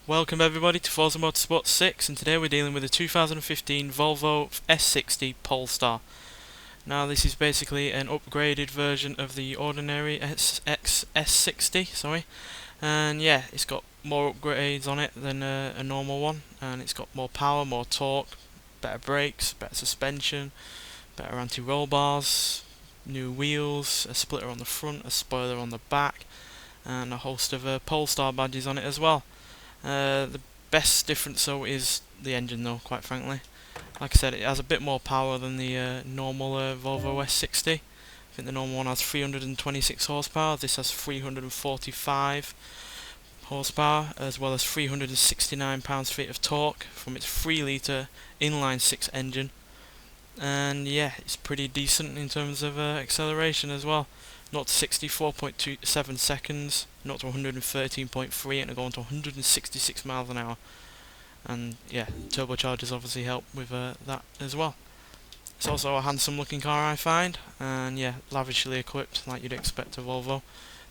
Welcome everybody to Forza Motorsport 6, and today we're dealing with a 2015 Volvo S60 Polestar. Now this is basically an upgraded version of the ordinary S60, and yeah, it's got more upgrades on it than a normal one, and it's got more power, more torque, better brakes, better suspension, better anti-roll bars, new wheels, a splitter on the front, a spoiler on the back, and a host of Polestar badges on it as well. The best difference though is the engine though, quite frankly. Like I said, it has a bit more power than the normal Volvo S60. I think the normal one has 326 horsepower, this has 345 horsepower, as well as 369 pounds-feet of torque from its 3 litre inline-6 engine. And yeah, it's pretty decent in terms of acceleration as well. 0 to 60, 4.27 seconds, 0 to 113.3, and going to 166 miles an hour. And yeah, turbochargers obviously help with that as well. It's also a handsome looking car, I find, and yeah, lavishly equipped like you'd expect a Volvo.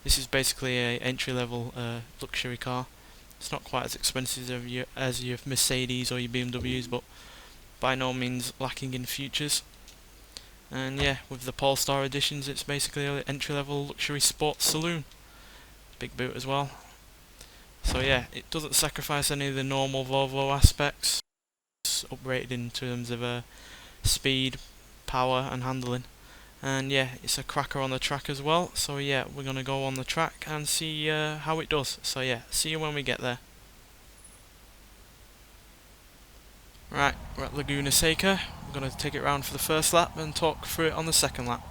This is basically a entry level luxury car. It's not quite as expensive as your Mercedes or your BMWs, but by no means lacking in features. And yeah, with the Polestar editions, it's basically an entry-level luxury sports saloon. Big boot as well. So yeah, it doesn't sacrifice any of the normal Volvo aspects. It's uprated in terms of speed, power and handling. And yeah, it's a cracker on the track as well. So yeah, we're going to go on the track and see how it does. So yeah, see you when we get there. Right, we're at Laguna Seca. We're going to take it round for the first lap and talk through it on the second lap.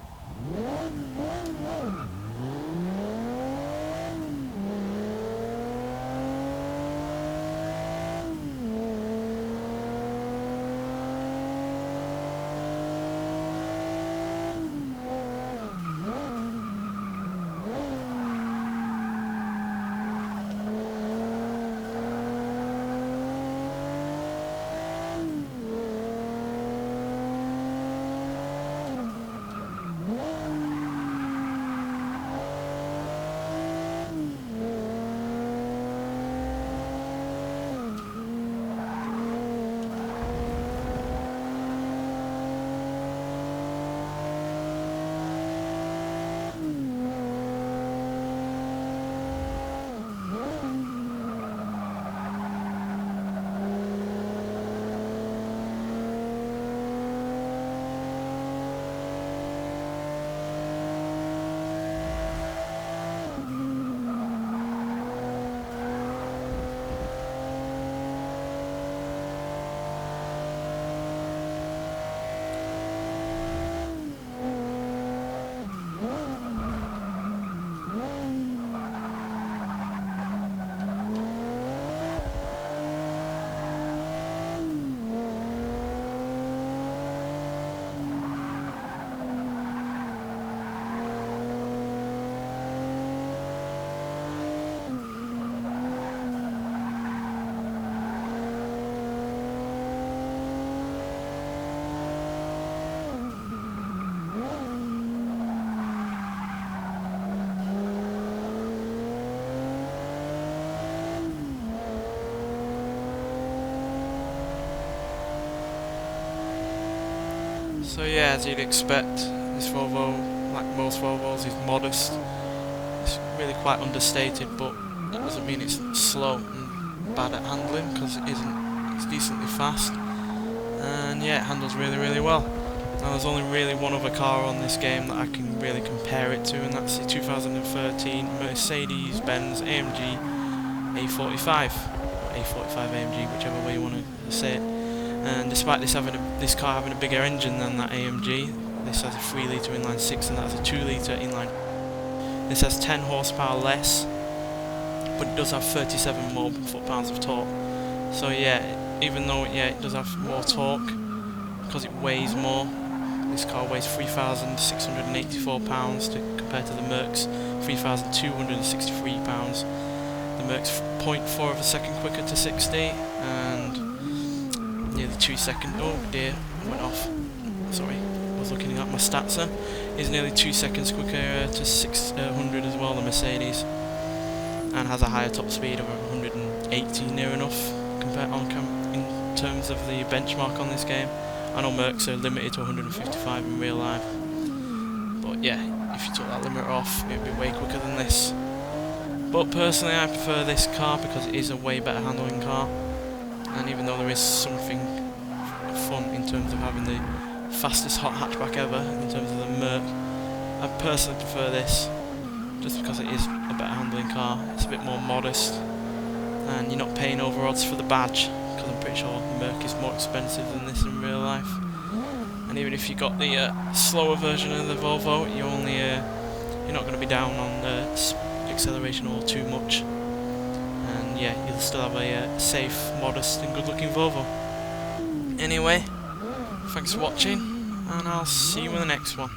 So yeah, as you'd expect, this Volvo, like most Volvos, is modest. It's really quite understated, but that doesn't mean it's slow and bad at handling, because it isn't. It's decently fast, and yeah, it handles really well. Now there's only really one other car on this game that I can really compare it to, and that's the 2013 Mercedes-Benz AMG A45, or A45 AMG, whichever way you want to say it. And despite this car having a bigger engine than that AMG, this has a 3 litre inline 6 and that has a 2 litre inline. This has 10 horsepower less, but it does have 37 more foot-pounds of torque. So yeah, even though it does have more torque, because it weighs more, this car weighs 3,684 pounds compared to the Merc's 3,263 pounds. The Merc's 0.4 of a second quicker to 60, and nearly 2 seconds. Oh dear, went off. Sorry, I was looking at my stats there. Is nearly 2 seconds quicker to 600 as well, the Mercedes, and has a higher top speed of 80 near enough compared in terms of the benchmark on this game. I know Mercs are limited to 155 in real life, but yeah, if you took that limiter off, it'd be way quicker than this. But personally, I prefer this car because it is a way better handling car, and even though there is something fun in terms of having the fastest hot hatchback ever in terms of the Merc, I personally prefer this just because it is a better handling car. It's a bit more modest, and you're not paying over odds for the badge, because I'm pretty sure the Merc is more expensive than this in real life. And even if you got the slower version of the Volvo, you're not going to be down on acceleration all too much, and yeah, you'll still have a safe, modest and good looking Volvo. Anyway, thanks for watching, and I'll see you in the next one.